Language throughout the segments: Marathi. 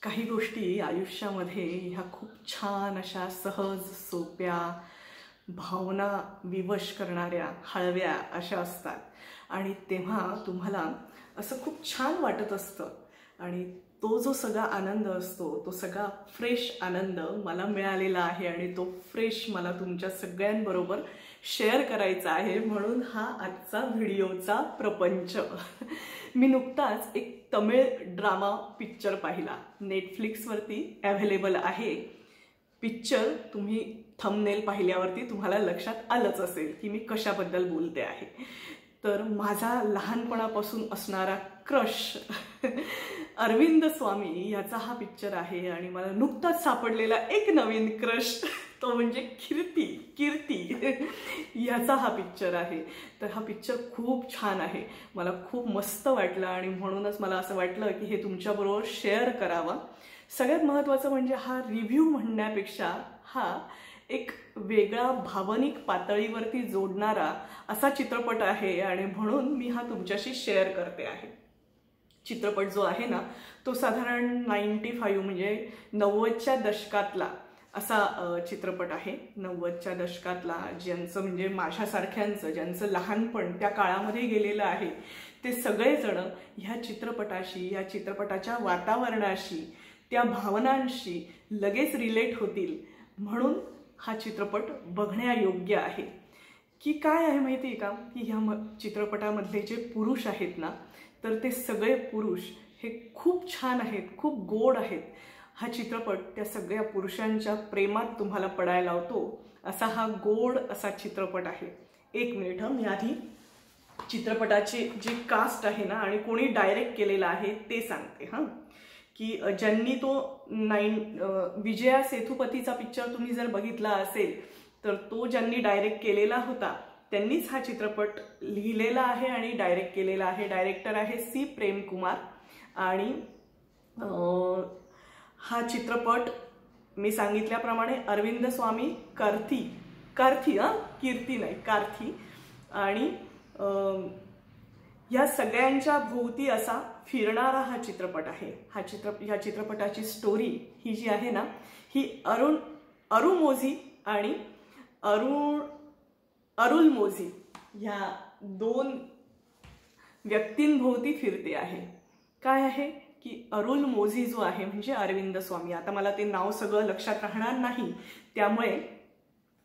काही गोष्टी आयुष्यामध्ये ह्या खूप छान अशा सहज सोप्या भावना विवश करणाऱ्या हळव्या अशा असतात आणि तेव्हा तुम्हाला असं खूप छान वाटत असतं आणि तो जो सगळा आनंद असतो तो सगळा फ्रेश आनंद मला मिळालेला आहे आणि तो फ्रेश मला तुमच्या सगळ्यांबरोबर शेअर करायचा आहे म्हणून हा आजचा व्हिडिओचा प्रपंच। मी नुकताच एक तमिळ ड्रामा पिक्चर पाहिला, नेटफ्लिक्सवरती अवेलेबल आहे। पिक्चर तुम्ही थंबनेल पाहिल्यावरती तुम्हाला लक्षात आलंच असेल की मी कशाबद्दल बोलते आहे। तर माझा लहानपणापासून असणारा क्रश अरविंद स्वामी याचा हा पिक्चर आहे आणि मला नुकताच सापडलेला एक नवीन क्रश तो म्हणजे कीर्ती याचा हा पिक्चर आहे। तर हा पिक्चर खूप छान आहे, मला खूप मस्त वाटलं आणि म्हणूनच मला असं वाटलं की हे तुमच्याबरोबर शेअर करावा। सगळ्यात महत्त्वाचं म्हणजे हा रिव्ह्यू म्हणण्यापेक्षा हा एक वेगळा भावनिक पातळीवरती जोडणारा असा चित्रपट आहे आणि म्हणून मी हा तुमच्याशी शेअर करते आहे। चित्रपट जो आहे ना तो साधारण 95 म्हणजे 90च्या दशकातला असा चित्रपट आहे। 90च्या दशकातला ज्यांचं म्हणजे माझ्यासारख्यांचं ज्यांचं लहानपण त्या काळामध्ये गेलेलं आहे ते सगळेजण ह्या चित्रपटाशी, ह्या चित्रपटाच्या वातावरणाशी, त्या भावनांशी लगेच रिलेट होतील म्हणून हा चित्रपट बघण्यायोग्य आहे। की काय आहे माहिती आहे का की ह्या चित्रपटामधले जे पुरुष आहेत ना तर ते सगळे पुरुष हे खूप छान आहेत, खूप गोड आहेत। हा चित्रपट त्या सगळ्या पुरुषांच्या प्रेमात तुम्हाला पडायला लावतो असा हा गोड असा चित्रपट आहे। एक मिनिट मी आधी चित्रपटाची जी कास्ट आहे ना आणि कोणी डायरेक्ट केलेला आहे ते सांगते हां। की ज्यांनी तो विजया सेतुपतीचा पिक्चर तुम्ही जर बघितला असेल तर तो ज्यांनी डायरेक्ट केलेला होता त्यांनीच हा चित्रपट लिहिलेला आहे आणि डायरेक्ट केलेला आहे। डायरेक्टर आहे सी प्रेम कुमार आणि हा चित्रपट मी सांगितल्याप्रमाणे अरविंद स्वामी कीर्ती नाही कार्थी आणि या सगळ्यांच्या भोवती असा फिरणारा हा चित्रपट आहे। ह्या चित्रपटाची स्टोरी ही जी आहे ना ही अरुमोझी आणि अरुलमोझी ह्या दोन व्यक्तींभोवती फिरते आहे। काय आहे की अरुलमोझी जो आहे म्हणजे अरविंद स्वामी, आता मला ते नाव सगळं लक्षात राहणार नाही त्यामुळे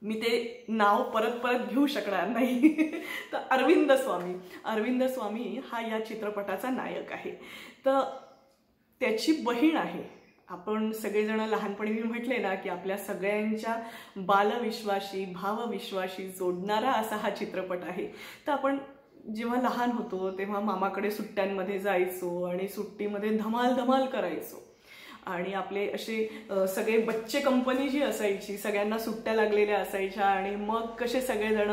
मी ते नाव परत घेऊ शकणार नाही तर अरविंद स्वामी हा या चित्रपटाचा नायक आहे। तर त्याची बहीण आहे। आपण सगळेजण लहानपणी मी म्हटले ना की आपल्या सगळ्यांच्या बालविश्वाशी भावविश्वाशी जोडणारा असा हा चित्रपट आहे। तर आपण जेव्हा लहान होतो तेव्हा मामाकडे सुट्ट्यांमध्ये जायचो आणि सुट्टीमध्ये धमाल करायचो आणि आपले असे सगळे बच्चे कंपनी जी असायची, सगळ्यांना सुट्ट्या लागलेल्या असायच्या आणि मग कसे सगळेजण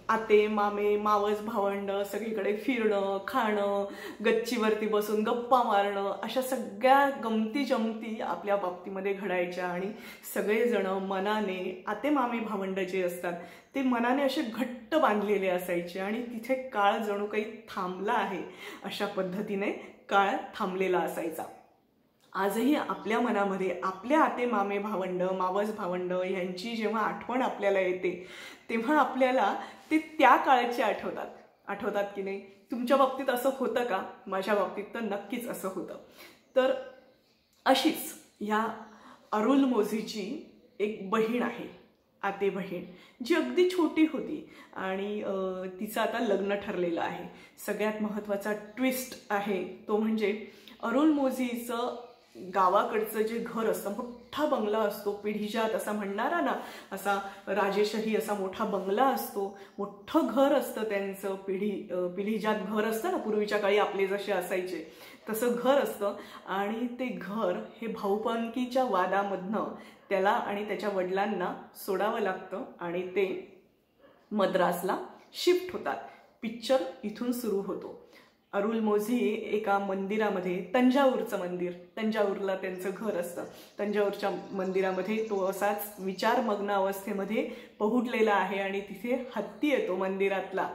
आते मामे मावस भावंड सगळीकडे फिरणं खाणं गच्चीवरती बसून गप्पा मारणं अशा सगळ्या गमती जमती आपल्या बाबतीमध्ये घडायच्या आणि सगळेजण मनाने आते मामे भावंड जे असतात ते मनाने असे घट्ट बांधलेले असायचे आणि तिथे काळ जणू काही थांबला आहे अशा पद्धतीने काळ थांबलेला असायचा। आजही आपल्या मनामध्ये आपल्या आते मामे भावंड मावस भावंड यांची जेव्हा आठवण आपल्याला येते तेव्हा आपल्याला ते त्या काळाची आठवतात की नाही? तुमच्या बाबतीत असं होतं का? माझ्या बाबतीत तर नक्कीच असं होतं। तर अशीच ह्या अरुलमोझीची एक बहीण आहे, आते बहीण, जी अगदी छोटी होती आणि तिचं आता लग्न ठरलेलं आहे। सगळ्यात महत्त्वाचा ट्विस्ट आहे तो म्हणजे अरुलमोझीचं गावाकडचं जे घर असतं, मोठा बंगला असतो, पिढीजात असा म्हणणारा ना असा राजेशाही असा मोठा बंगला असतो, मोठं घर असतं त्यांचं, पिढीजात घर असतं ना पूर्वीच्या काळी आपले जसे असायचे तसं घर असतं आणि ते घर हे भाऊबंदकीच्या वादामधनं त्याला आणि त्याच्या वडिलांना सोडावं लागतं आणि ते मद्रासला शिफ्ट होतात। पिक्चर इथून सुरू होतो। अरुलमोझी एका मंदिरामध्ये, तंजावूरला त्यांचं घर असतं, तंजावूरच्या मंदिरामध्ये तो असाच विचारमग्न अवस्थेमध्ये पहुडलेला आहे आणि तिथे हत्ती येतो मंदिरातला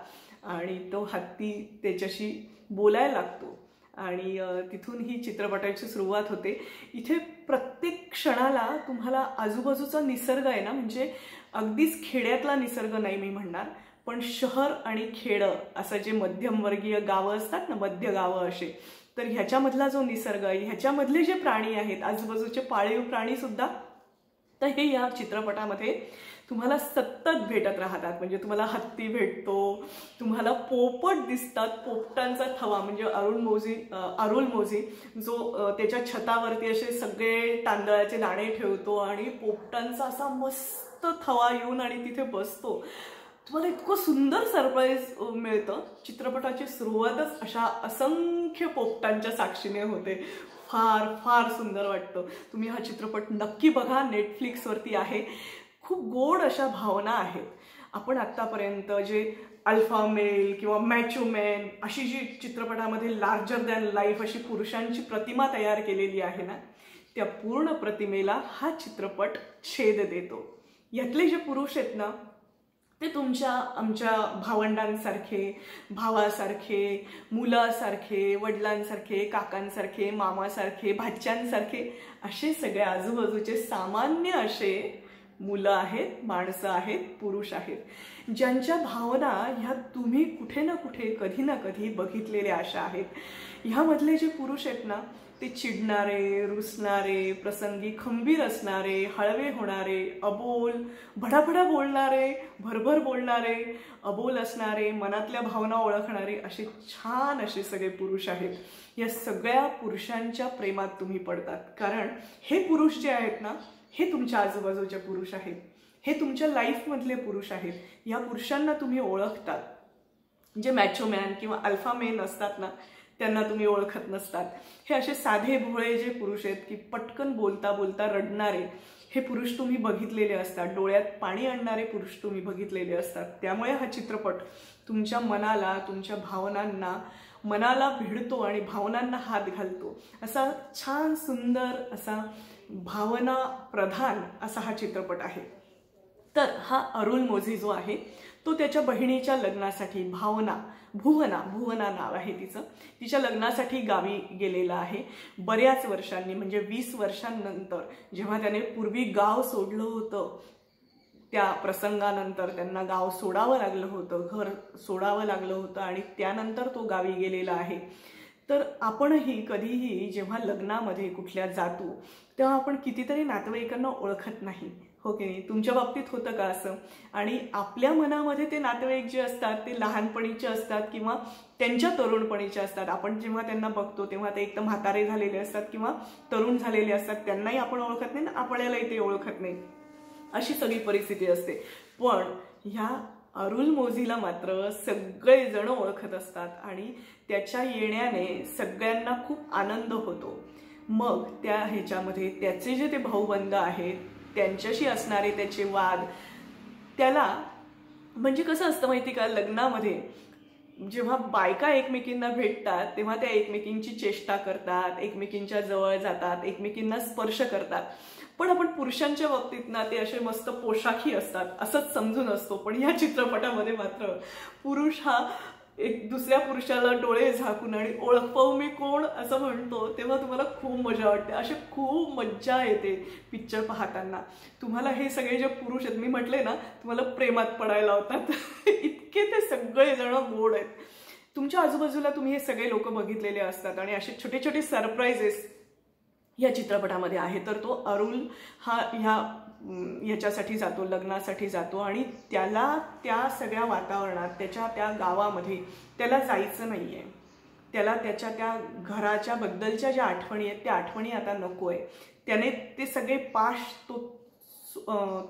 आणि तो हत्ती त्याच्याशी बोलायला लागतो आणि तिथून ही चित्रपटाची सुरुवात होते. इथे प्रत्येक क्षणाला तुम्हाला आजूबाजूचा निसर्ग आहे ना, म्हणजे अगदीच खेड्यातला निसर्ग नाही मी म्हणणार, पण शहर आणि खेडं असं जे मध्यमवर्गीय गावं असतात ना, मध्य गावं असे, तर ह्याच्यामधला जो निसर्ग आहे, ह्याच्यामधले जे प्राणी आहेत, आजूबाजूचे पाळीव प्राणी सुद्धा, तर हे या चित्रपटामध्ये तुम्हाला सतत भेटत राहतात. म्हणजे तुम्हाला हत्ती भेटतो, तुम्हाला पोपट दिसतात, पोपटांचा थवा, म्हणजे अरुल मोझी जो त्याच्या छतावरती असे सगळे तांदळाचे दाणे ठेवतो आणि पोपटांचा असा मस्त थवा येऊन आणि तिथे बसतो. तुम्हाला इतकं सुंदर सरप्राईज मिळतं. चित्रपटाची सुरुवातच अशा असंख्य पोपटांच्या साक्षीने होते. फार फार सुंदर वाटतं. तुम्ही हा चित्रपट नक्की बघा, नेटफ्लिक्सवरती आहे. खूप गोड अशा भावना आहेत. आपण आत्तापर्यंत जे अल्फा मेल किंवा मॅचो मॅन अशी जी चित्रपटामध्ये लार्जर दॅन लाईफ अशी पुरुषांची प्रतिमा तयार केलेली आहे ना, त्या पूर्ण प्रतिमेला हा चित्रपट छेद देतो. यातले जे पुरुष आहेत ना, ते आमच्या भावंडांसारखे, भावासारखे, मुलासारखे, वडिलांसारखे, काकांसारखे, मामासारखे, भाच्यांसारखे असे सगळे आजूबाजूचे सामान्य असे मुलं आहेत, माणसं आहेत, पुरुष आहेत, ज्यांच्या भावना ह्या तुम्ही कुठे ना कुठे कधी ना कधी बघितलेल्या अशा आहेत. ह्यामधले जे पुरुष आहेत ना, ते चिडणारे, रुसणारे, प्रसंगी खंबीर असणारे, हळवे होणारे, अबोल, भडाभडा बोलणारे, भरभर बोलणारे, अबोल असणारे, मनातल्या भावना ओळखणारे असे छान असे सगळे पुरुष आहेत. या सगळ्या पुरुषांच्या प्रेमात तुम्ही पडतात. कारण हे पुरुष जे आहेत ना, हे तुमच्या आजूबाजूचे पुरुष आहेत, हे तुमच्या लाईफमधले पुरुष आहेत. या पुरुषांना तुम्ही ओळखतात. जे मॅचो मॅन किंवा अल्फा मेन असतात ना, त्यांना तुम्ही ओळखत नसतात. हे असे साधे भोळे जे पुरुष आहेत की पटकन बोलता बोलता रडणारे, हे पुरुष तुम्ही बघितलेले असतात. डोळ्यात पाणी आणणारे पुरुष तुम्ही बघितलेले असतात. त्यामुळे हा चित्रपट तुमच्या मनाला, तुमच्या भावनांना, मनाला भिडतो आणि भावनांना हात घालतो. असा छान सुंदर असा भावना प्रधान असा हा चित्रपट आहे. तर हा अरुल मोझी जो आहे तो त्याच्या बहिणीच्या लग्नासाठी, भुवना नाव आहे तिचं, तिच्या लग्नासाठी गावी गेलेला आहे. बऱ्याच वर्षांनी, म्हणजे 20 वर्षांनंतर, जेव्हा त्याने पूर्वी गाव सोडलं होतं, त्या प्रसंगानंतर त्यांना गाव सोडावं लागलं होतं, घर सोडावं लागलं होतं आणि त्यानंतर तो गावी गेलेला आहे. तर आपणही कधीही जेव्हा लग्नामध्ये कुठल्या जातो तेव्हा आपण कितीतरी नातेवाईकांना ओळखत नाही, हो की नाही? तुमच्या बाबतीत होतं का असं? आणि आपल्या मनामध्ये ते नातेवाईक जे असतात ते लहानपणीचे असतात किंवा त्यांच्या तरुणपणीचे असतात. आपण जेव्हा त्यांना बघतो तेव्हा ते एकदम म्हातारे झालेले असतात किंवा तरुण झालेले असतात. त्यांनाही आपण ओळखत नाही, आपल्यालाही ते ओळखत नाही, अशी सगळी परिस्थिती असते. पण ह्या अरुल मोझीला मात्र सगळेजण ओळखत असतात आणि त्याच्या येण्याने सगळ्यांना खूप आनंद होतो. मग त्या ह्याच्यामध्ये त्याचे जे ते भाऊबंद आहेत, त्यांच्याशी असणारे त्याचे वाद, त्याला म्हणजे कसं असतं माहिती का, लग्नामध्ये जेव्हा बायका एकमेकींना भेटतात तेव्हा त्या एकमेकींची चेष्टा करतात, एकमेकींच्या जवळ जातात, एकमेकींना स्पर्श करतात. पण आपण पुरुषांच्या बाबतीत ना ते असे मस्त पोशाखी असतात असंच समजून असतो. पण या चित्रपटामध्ये मात्र पुरुष हा एक दुसऱ्या पुरुषाला डोळे झाकून आणि ओळख पाहू मी कोण असं म्हणतो, तेव्हा तुम्हाला खूप मजा वाटते. अशी खूप मज्जा येते पिक्चर पाहताना. तुम्हाला हे सगळे जे पुरुष आहेत, मी म्हटले ना, तुम्हाला प्रेमात पडायला होतात. इतके ते सगळेजण गोड आहेत. तुमच्या आजूबाजूला तुम्ही हे सगळे लोक बघितलेले असतात आणि असे छोटे छोटे सरप्राइजेस या चित्रपटामध्ये आहे. तर तो अरुल हा ह्याच्यासाठी जातो, लग्नासाठी जातो आणि त्याला त्या सगळ्या वातावरणात, त्याच्या त्या गावामध्ये त्याला जायचं नाहीये. त्याला त्याच्या त्या घराच्या बद्दलच्या ज्या आठवणी आहेत त्या आठवणी आता नको आहे. त्याने ते सगळे पाश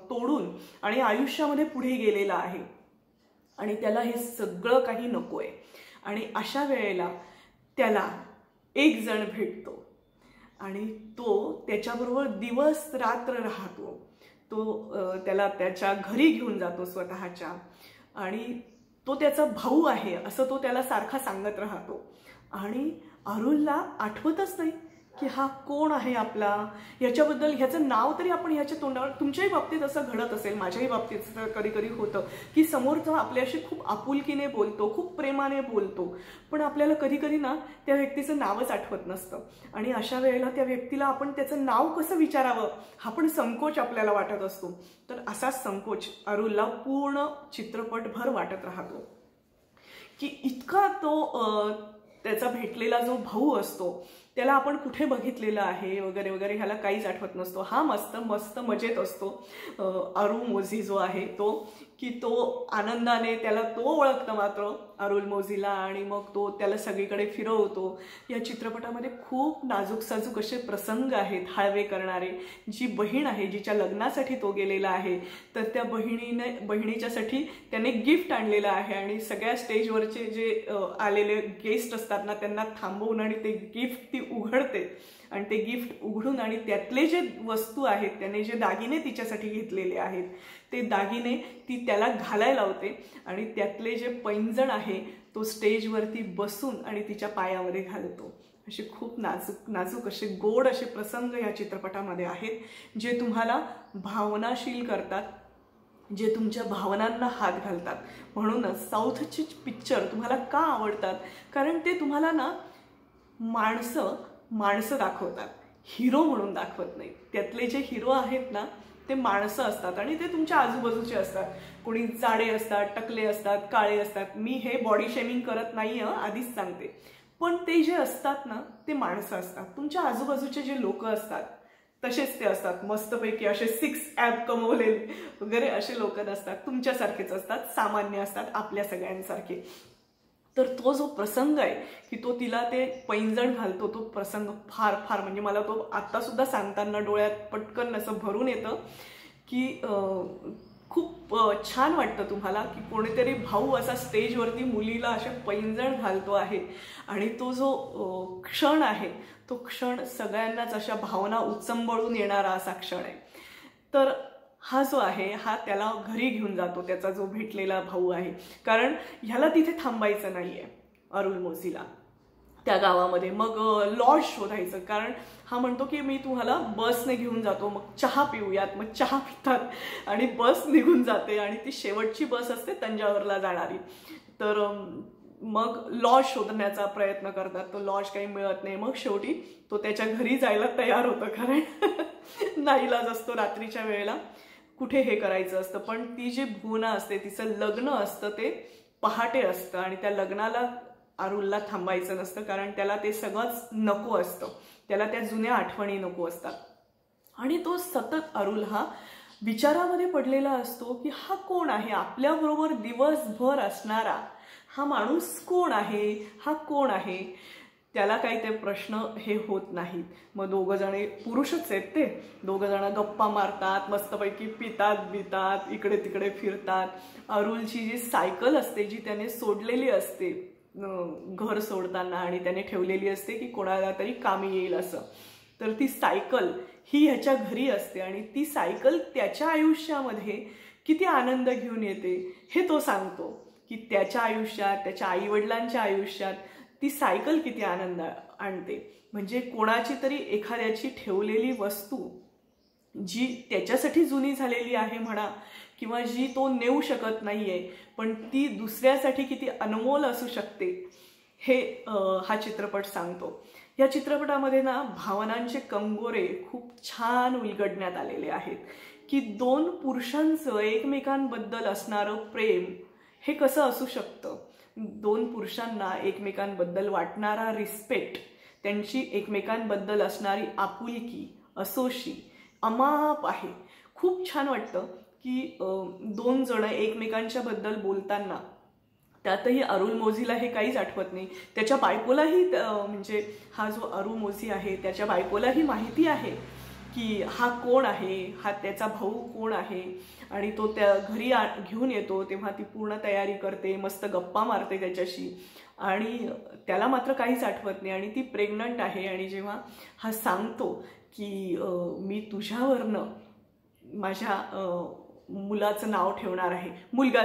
तोडून आणि आयुष्यामध्ये पुढे गेलेला आहे आणि त्याला हे सगळं काही नको आहे. आणि अशा वेळेला त्याला एक जण भेटतो आणि तो त्याच्याबरोबर दिवस रात्र राहतो. तो त्याला त्याच्या घरी घेऊन जातो स्वतःच्या, आणि तो त्याचा भाऊ आहे असं तो त्याला सारखा सांगत राहतो. आणि अरुलला आठवतच नाही की हा कोण आहे आपला, ह्याच्याबद्दल ह्याचं नाव तरी आपण ह्याच्या तोंडावर. तुमच्याही बाबतीत असं घडत असेल, माझ्याही बाबतीत कधी कधी होतं की समोरचा आपल्याशी खूप आपुलकीने बोलतो, खूप प्रेमाने बोलतो, पण आपल्याला कधी कधी ना त्या व्यक्तीचं नावच आठवत नसतं. आणि अशा वेळेला त्या व्यक्तीला आपण त्याचं नाव कसं विचारावं हा पण संकोच आपल्याला वाटत असतो. तर असाच संकोच अरुलला पूर्ण चित्रपटभर वाटत राहतो की इतका तो त्याचा भेटलेला जो भाऊ असतो त्याला आपण कुठे बघितलेलं आहे वगैरे वगैरे ह्याला काहीच आठवत नसतो. हा मस्त मस्त मजेत असतो अरू मोझी जो आहे तो, की तो आनंदाने त्याला तो ओळखतं मात्र अरुल मोझीला, आणि मग तो त्याला सगळीकडे फिरवतो. या चित्रपटामध्ये खूप नाजूक साजूक असे प्रसंग आहेत हळवे करणारे. जी बहीण आहे जिच्या लग्नासाठी तो गेलेला आहे, तर त्या बहिणीच्यासाठी त्याने गिफ्ट आणलेलं आहे आणि सगळ्या स्टेजवरचे जे आलेले गेस्ट असतात ना त्यांना थांबवून आणि ते गिफ्ट ती उघडते आणि ते गिफ्ट उघडून आणि त्यातले जे वस्तू आहेत, त्याने जे दागिने तिच्यासाठी घेतलेले आहेत ते दागिने ती त्याला घालायला लावते आणि त्यातले जे पैंजण आहे तो स्टेजवरती बसून आणि तिच्या पायामध्ये घालतो. असे खूप नाजूक नाजूक असे गोड असे प्रसंग या चित्रपटामध्ये आहेत जे तुम्हाला भावनाशील करतात, जे तुमच्या भावनांना हात घालतात. म्हणूनच साऊथचे पिक्चर तुम्हाला का आवडतात, कारण ते तुम्हाला ना माणसं दाखवतात, हिरो म्हणून दाखवत नाही. त्यातले जे हिरो आहेत ना ते माणसं असतात आणि ते तुमच्या आजूबाजूचे असतात. कोणी जाडे असतात, टकले असतात, काळे असतात. मी हे बॉडी शेमिंग करत नाही आधीच सांगते, पण ते जे असतात ना ते माणसं असतात. तुमच्या आजूबाजूचे जे लोक असतात तसेच ते असतात. मस्तपैकी असे 6 ॲप कमवलेले वगैरे असे लोक नसतात, तुमच्यासारखेच असतात, सामान्य असतात, आपल्या सगळ्यांसारखे. तर तो जो प्रसंग आहे की तो तिला ते पैंजण घालतो, तो प्रसंग फार फार म्हणजे मला तो आत्ता सुद्धा सांगताना डोळ्यात पटकन असं भरून येतं की खूप छान वाटतं तुम्हाला की कोणीतरी भाऊ असा स्टेजवरती मुलीला अशा पैंजण घालतो आहे आणि तो जो क्षण आहे तो क्षण सगळ्यांनाच अशा भावना उचंबळून येणारा असा क्षण आहे. तर हा जो आहे हा त्याला घरी घेऊन जातो, त्याचा जो भेटलेला भाऊ आहे, कारण ह्याला तिथे थांबायचं नाहीये अरुल मोझीला त्या गावामध्ये. मग लॉज शोधायचं, कारण हा म्हणतो की मी तुम्हाला बसने घेऊन जातो, मग चहा पिऊयात. मग चहा पितात आणि बस निघून जाते आणि ती शेवटची बस असते तंजावरला जाणारी. तर मग लॉज शोधण्याचा प्रयत्न करतात, तो लॉज काही मिळत नाही. मग शेवटी तो त्याच्या घरी जायला तयार होतो, कारण नाईलाज असतो रात्रीच्या वेळेला कुठे हे करायचं असतं. पण ती जी भुवना असते तिचं लग्न असतं ते पहाटे असतं आणि त्या लग्नाला अरुलला थांबायचं नसतं, कारण त्याला ते सगळंच नको असतं, त्याला त्या जुन्या आठवणी नको असतात. आणि तो सतत अरुल हा विचारामध्ये पडलेला असतो की हा कोण आहे, आपल्याबरोबर दिवसभर असणारा हा माणूस कोण आहे, हा कोण आहे. त्याला काही ते प्रश्न हे होत नाहीत. मग दोघं जण पुरुषच आहेत, ते दोघं जण गप्पा मारतात, मस्तपैकी पितात बितात, इकडे तिकडे फिरतात. अरुलची जी सायकल असते जी त्याने सोडलेली असते घर सोडताना आणि त्याने ठेवलेली असते की कोणाला तरी कामी येईल असं, तर ती सायकल ही ह्याच्या घरी असते आणि ती सायकल त्याच्या आयुष्यामध्ये किती आनंद घेऊन येते हे तो सांगतो की त्याच्या आयुष्यात, त्याच्या आईवडिलांच्या आयुष्यात ती सायकल किती आनंद आणते. म्हणजे कोणाची तरी एखाद्याची ठेवलेली वस्तू जी त्याच्यासाठी जुनी झालेली आहे म्हणा, किंवा जी तो नेऊ शकत नाहीये, पण ती दुसऱ्यासाठी किती अनमोल असू शकते हे हा चित्रपट सांगतो. या चित्रपटामध्ये ना भावनांचे कंगोरे खूप छान उलगडण्यात आलेले आहेत की दोन पुरुषांचं एकमेकांबद्दल असणारं प्रेम हे कसं असू शकतं. दोन पुरुषांना एकमेकांबद्दल वाटणारा रिस्पेक्ट, त्यांची एकमेकांबद्दल असणारी आपुलकी, असोशी अमाप आहे. खूप छान वाटतं की दोन जण एकमेकांच्या बद्दल बोलताना त्यातही अरुल मोझीला हे काहीच आठवत नाही, त्याच्या बायकोलाही म्हणजे हा जो अरुल मोझी आहे त्याच्या बायकोलाही माहिती आहे की हा कोण आहे, हा त्याचा भाऊ कोण आहे. आणि तो त्या घरी घेऊन येतो तेव्हा ती पूर्ण तयारी करते, मस्त गप्पा मारते त्याच्याशी, आणि त्याला मात्र काहीच आठवत नाही आणि ती प्रेग्नंट आहे. आणि जेव्हा हा सांगतो की मी तुझ्यावरनं माझ्या मुलाचं नाव ठेवणार आहे, मुलगा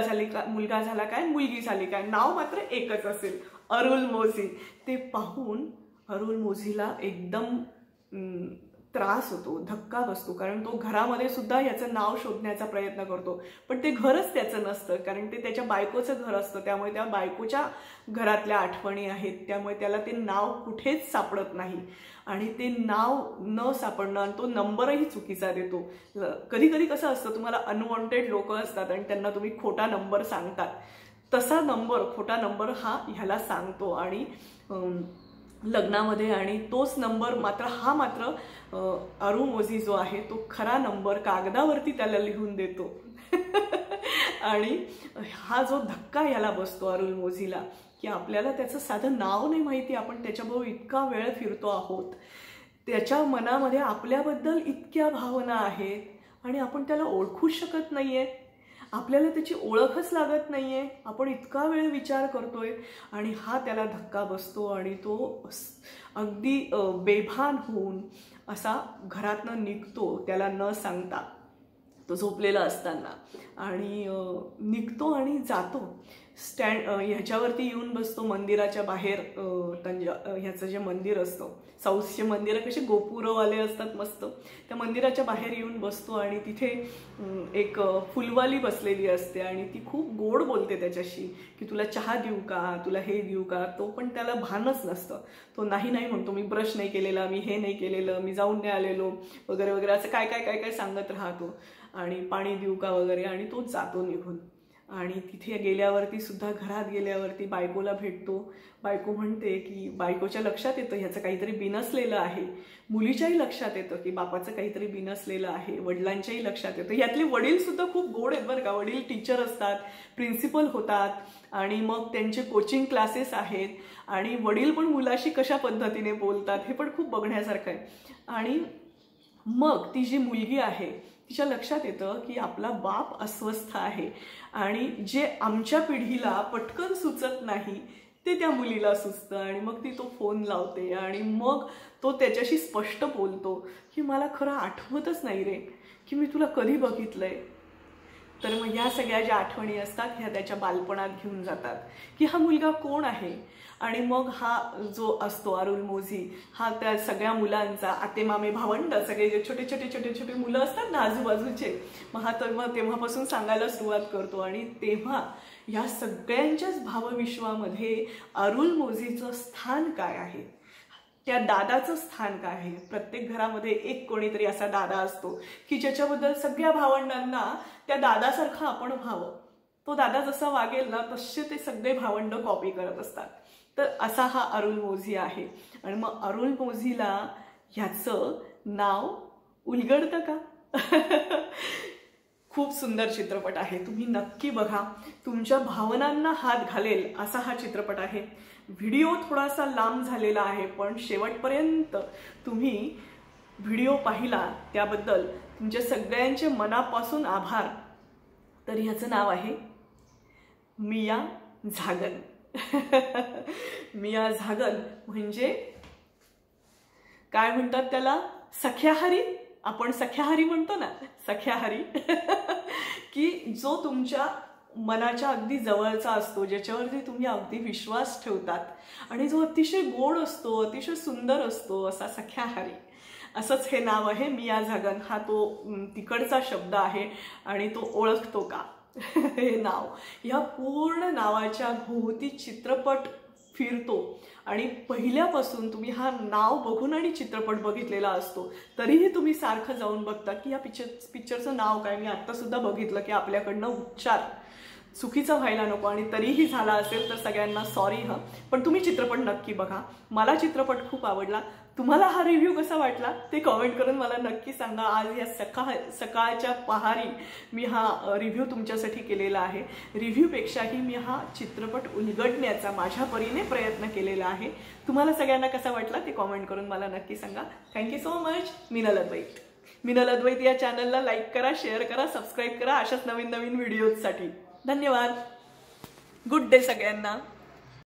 झाला काय मुलगी झाली काय, नाव मात्र एकच असेल, अरुल मोझी. ते पाहून अरुल मोझीला एकदम त्रास होतो, धक्का बसतो, कारण तो घरामध्ये सुद्धा याचं नाव शोधण्याचा प्रयत्न करतो, पण ते घरच त्याचं नसतं, कारण ते त्याच्या बायकोचं घर असतं. त्यामुळे त्या बायकोच्या घरातल्या आठवणी आहेत, त्यामुळे त्याला ते नाव कुठेच सापडत नाही आणि ते नाव न सापडणं आणि तो नंबरही चुकीचा देतो. कधी कधी कसं असतं, तुम्हाला अनवॉन्टेड लोक असतात आणि त्यांना तुम्ही खोटा नंबर सांगतात, तसा नंबर, खोटा नंबर हा ह्याला सांगतो आणि लग्नामध्ये, आणि तोच नंबर मात्र अरुण मोझी जो आहे तो खरा नंबर कागदावरती त्याला लिहून देतो. आणि हा जो धक्का याला बसतो अरुण मोझीला, की आपल्याला त्याचं साधं नाव नाही माहिती, आपण त्याच्याबरोबर इतका वेळ फिरतो आहोत, त्याच्या मनामध्ये आपल्याबद्दल इतक्या भावना आहेत आणि आपण त्याला ओळखूच शकत नाहीये, आपल्याला त्याची ओळखच लागत नाहीये, आपण इतका वेळ विचार करतोय आणि हा त्याला धक्का बसतो आणि तो अगदी बेभान होऊन असा घरातनं निघतो, त्याला न सांगता, तो झोपलेला असताना, आणि निघतो आणि जातो ह्याच्यावरती येऊन बसतो मंदिराच्या बाहेर. ह्याचं जे मंदिर असतं, साऊथचे मंदिरं कसे गोपुरवाले असतात मस्त, त्या मंदिराच्या बाहेर येऊन बसतो आणि तिथे एक फुलवाली बसलेली असते आणि ती खूप गोड बोलते त्याच्याशी, की तुला चहा देऊ का, तुला हे देऊ का. तो पण त्याला भानच नसतं, तो नाही नाही म्हणतो, मी ब्रश नाही केलेला, मी हे नाही केलेलं, मी जाऊन नाही आलेलो वगैरे वगैरे, असं काय काय काय काय सांगत राहतो, आणि पाणी देऊ का वगैरे, आणि तो जातो निघून. आणि तिथे गेल्यावरती सुद्धा, घरात गेल्यावरती बायकोला भेटतो. बायको म्हणते की, बायकोच्या लक्षात येतं ह्याचं काहीतरी बिनसलेलं आहे, मुलीच्याही लक्षात येतं की बापाचं काहीतरी बिनसलेलं आहे, वडिलांच्याही लक्षात येतं. यातले वडील सुद्धा खूप गोड आहेत बरं का, वडील टीचर असतात, प्रिन्सिपल होतात, आणि मग त्यांचे कोचिंग क्लासेस आहेत, आणि वडील पण मुलाशी कशा पद्धतीने बोलतात हे पण खूप बघण्यासारखं आहे. आणि मग ती जी मुलगी आहे तिच्या लक्षात येतं की आपला बाप अस्वस्थ आहे, आणि जे आमच्या पिढीला पटकन सुचत नाही ते त्या मुलीला सुचतं, आणि मग ती तो फोन लावते आणि मग तो त्याच्याशी स्पष्ट बोलतो की मला खरं आठवतच नाही रे की मी तुला कधी बघितलंय. तर मग ह्या सगळ्या ज्या आठवणी असतात ह्या त्याच्या बालपणात घेऊन जातात की हा मुलगा कोण आहे. आणि मग हा जो असतो अरुण मोझी, हा त्या सगळ्या मुलांचा, आते मामे भावंड सगळे जे छोटे छोटे छोटे छोटे मुलं असतात ना आजूबाजूचे, मग हा तेव्हापासून सांगायला सुरुवात करतो. आणि तेव्हा या सगळ्यांच्याच भावविश्वामध्ये अरुण मोझीचं स्थान काय आहे, त्या दादाचं स्थान काय आहे. प्रत्येक घरामध्ये एक कोणीतरी असा दादा असतो की ज्याच्याबद्दल सगळ्या भावंडांना त्या दादासारखा आपण व्हावं, तो दादा जसा वागेल ना तसे ते सगळे भावंड कॉपी करत असतात. तर असा हा अरुण मोझी आहे. आणि मग अरुण मोझीला ह्याचं नाव उलगडतं का? खूप सुंदर चित्रपट आहे, तुम्ही नक्की बघा, तुमच्या भावनांना हात घालेल असा हा चित्रपट आहे. व्हिडिओ थोडासा लांब झालेला आहे, पण शेवटपर्यंत तुम्ही व्हिडिओ पाहिला त्याबद्दल तुमच्या सगळ्यांचे मनापासून आभार. तर ह्याचं नाव आहे मिया झागन. मिया झागन म्हणजे काय म्हणतात त्याला, सख्याहारी, आपण सख्याहारी म्हणतो ना, सख्याहारी. की जो तुमच्या मनाच्या अगदी जवळचा असतो, ज्याच्यावरती तुम्ही अगदी विश्वास ठेवतात, आणि जो अतिशय गोड असतो, अतिशय सुंदर असतो, असा सख्याहारी. असंच हे नाव आहे मिया झागन. हा तो तिकडचा शब्द आहे आणि तो ओळखतो का हे नाव. या पूर्ण नावाच्या भोवती चित्रपट फिरतो, आणि पहिल्यापासून तुम्ही हा नाव बघून आणि चित्रपट बघितलेला असतो, तरीही तुम्ही सारखं जाऊन बघता की या पिक्चरचं नाव काय. मी आत्ता सुद्धा बघितलं की आपल्याकडनं उच्चार चुकीचा व्हायला नको, आणि तरीही झाला असेल तर सगळ्यांना सॉरी हं. पण तुम्ही चित्रपट नक्की बघा. मला चित्रपट खूप आवडला. तुम्हाला हा रिव्ह्यू कसा वाटला ते कमेंट करून मला नक्की सांगा. आज या सकाळच्या पहारी मी हा रिव्ह्यू तुमच्यासाठी केलेला आहे. रिव्ह्यूपेक्षाही मी हा चित्रपट उलगडण्याचा माझ्या परीने प्रयत्न केलेला आहे. तुम्हाला सगळ्यांना कसा वाटला ते कमेंट करून मला नक्की सांगा. Thank you so much. Minal Advait. Minal Advait या चॅनलला लाईक करा, शेअर करा, सबस्क्राईब करा अशाच नवीन नवीन व्हिडिओजसाठी. धन्यवाद. गुड डे सगळ्यांना.